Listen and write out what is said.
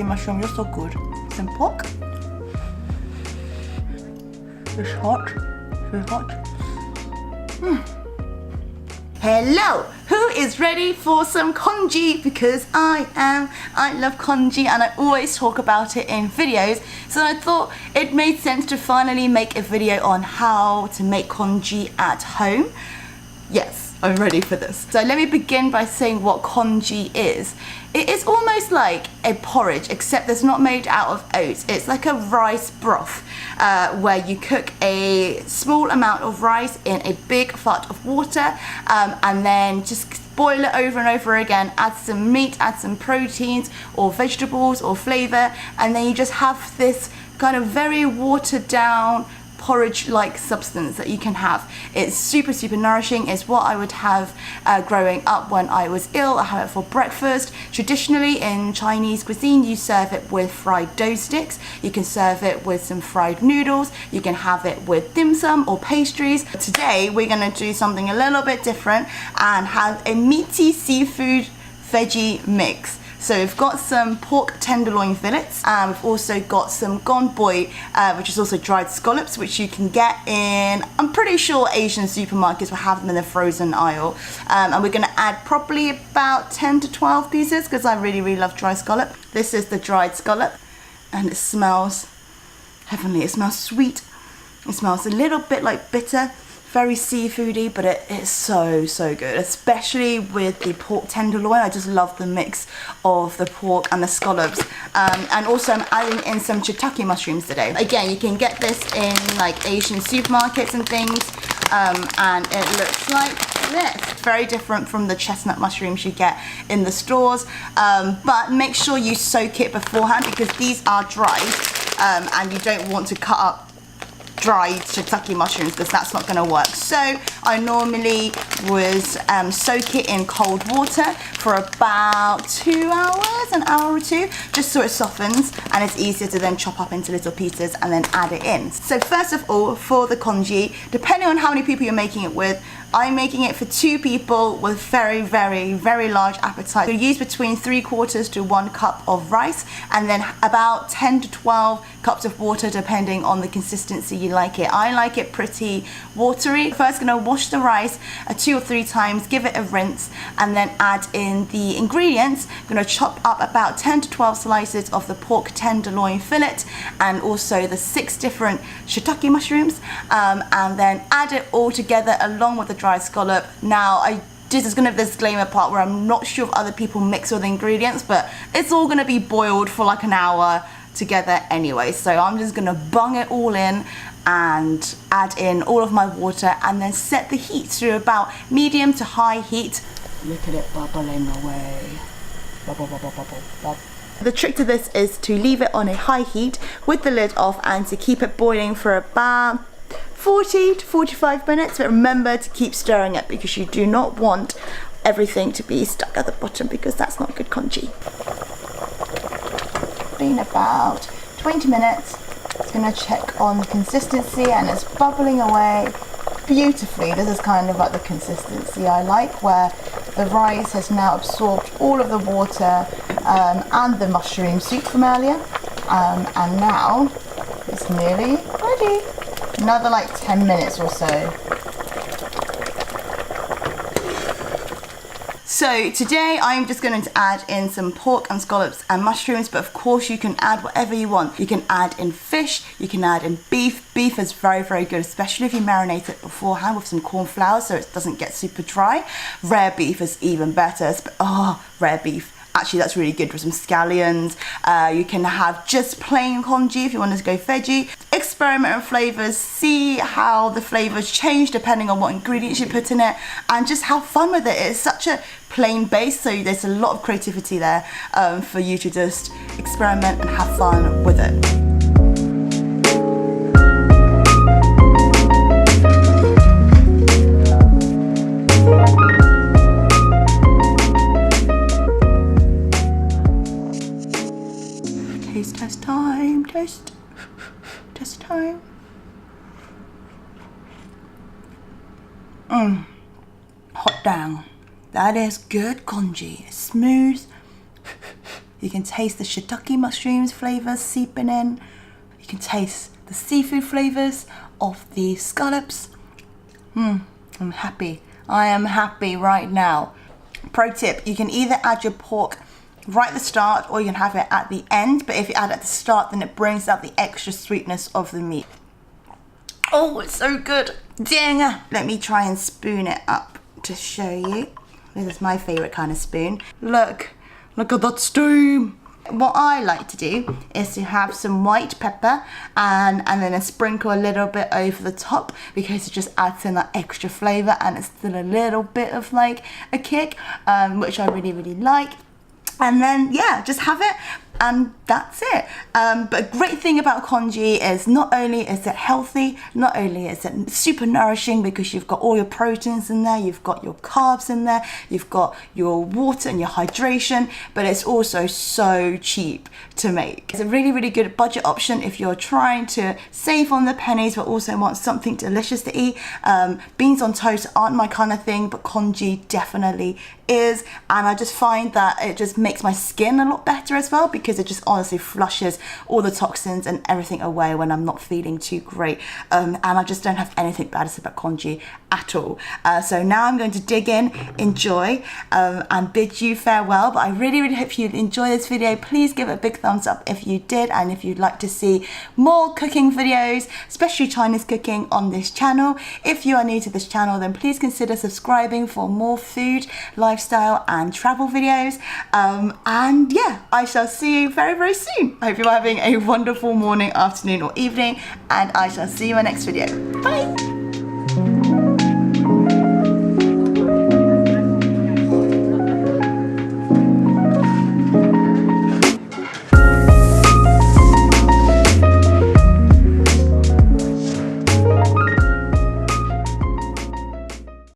mushroom, you're so good. Some pork. It's hot. It's hot. Hello! Who is ready for some congee? Because I am. I love congee and I always talk about it in videos. So I thought it made sense to finally make a video on how to make congee at home. Yes, I'm ready for this. So let me begin by saying what congee is. It is almost like a porridge, except it's not made out of oats. It's like a rice broth where you cook a small amount of rice in a big vat of water and then just boil it over and over again, add some meat, add some proteins or vegetables or flavor, and then you just have this kind of very watered down porridge-like substance that you can have. It's super nourishing. It's what I would have growing up when I was ill. I have it for breakfast. Traditionally in Chinese cuisine, you serve it with fried dough sticks. You can serve it with some fried noodles. You can have it with dim sum or pastries. Today we're going to do something a little bit different and have a meaty seafood veggie mix. So we've got some pork tenderloin fillets, and we've also got some Congee, which is also dried scallops, which you can get in, I'm pretty sure Asian supermarkets will have them in the frozen aisle. And we're gonna add probably about 10 to 12 pieces because I really love dry scallop. This is the dried scallop and it smells heavenly. It smells sweet. It smells a little bit like bitter. Very seafoody, but it is so good, especially with the pork tenderloin. I just love the mix of the pork and the scallops. And also I'm adding in some shiitake mushrooms today. Again, you can get this in like Asian supermarkets and things, and it looks like this. It's very different from the chestnut mushrooms you get in the stores, but make sure you soak it beforehand because these are dried, and you don't want to cut up dried shiitake mushrooms because that's not going to work. So I normally would soak it in cold water for about 2 hours, an hour or two, just so it softens and it's easier to then chop up into little pieces and then add it in. So first of all, for the congee, depending on how many people you're making it with, I'm making it for 2 people with very large appetite. So use between 3/4 to 1 cup of rice and then about 10 to 12 cups of water depending on the consistency you like it. I like it pretty watery. First gonna wash the rice 2 or 3 times, give it a rinse, and then add in the ingredients. I'm gonna chop up about 10 to 12 slices of the pork tenderloin fillet and also the 6 different shiitake mushrooms, and then add it all together along with the dried scallop. Now this is going to be the disclaimer part where I'm not sure if other people mix all the ingredients, but it's all going to be boiled for like an hour together anyway. So I'm just going to bung it all in and add in all of my water and then set the heat to about medium to high heat. Look at it bubbling away. Bubble, bubble, bubble, bubble. The trick to this is to leave it on a high heat with the lid off and to keep it boiling for about 40 to 45 minutes, but remember to keep stirring it because you do not want everything to be stuck at the bottom because that's not good congee. Been about 20 minutes. It's gonna check on the consistency and it's bubbling away beautifully. This is kind of like the consistency I like, where the rice has now absorbed all of the water and the mushroom soup from earlier, and now it's nearly ready. Another like 10 minutes or so. So today I'm just going to add in some pork and scallops and mushrooms, but of course you can add whatever you want. You can add in fish, you can add in beef. Beef is very good, especially if you marinate it beforehand with some corn flour so it doesn't get super dry. Rare beef is even better. Rare beef. Actually, that's really good with some scallions. You can have just plain congee if you want to go veggie. Experiment with flavors, see how the flavors change depending on what ingredients you put in it, and just have fun with it. It's such a plain base, so there's a lot of creativity there for you to just experiment and have fun with it. Test time, test time. Hot dang. That is good congee. Smooth, You can taste the shiitake mushrooms flavors seeping in. You can taste the seafood flavors of the scallops. I'm happy. I am happy right now. Pro tip, you can either add your pork right at the start or you can have it at the end, but if you add it at the start, then it brings out the extra sweetness of the meat. Oh, it's so good. Dang. Let me try and spoon it up to show you. This is my favorite kind of spoon. Look at that steam. What I like to do is to have some white pepper and then I sprinkle a little bit over the top because it just adds in that extra flavor and it's still a little bit of like a kick, which I really, really like. And then, yeah, just have it and that's it. But a great thing about congee is not only is it healthy, not only is it super nourishing because you've got all your proteins in there, you've got your carbs in there, you've got your water and your hydration, but it's also so cheap to make. It's a really, really good budget option if you're trying to save on the pennies but also want something delicious to eat. Beans on toast aren't my kind of thing, but congee definitely is, and I just find that it just makes my skin a lot better as well because it just honestly flushes all the toxins and everything away when I'm not feeling too great, and I just don't have anything bad to say about congee at all. So now I'm going to dig in, enjoy, and bid you farewell, but I really, really hope you enjoy this video. Please give it a big thumbs up if you did, and if you'd like to see more cooking videos, especially Chinese cooking on this channel. If you are new to this channel, then please consider subscribing for more food, lifestyle and travel videos, and yeah, I shall see you very, very soon. I hope you're having a wonderful morning, afternoon or evening, and I shall see you in my next video. Bye.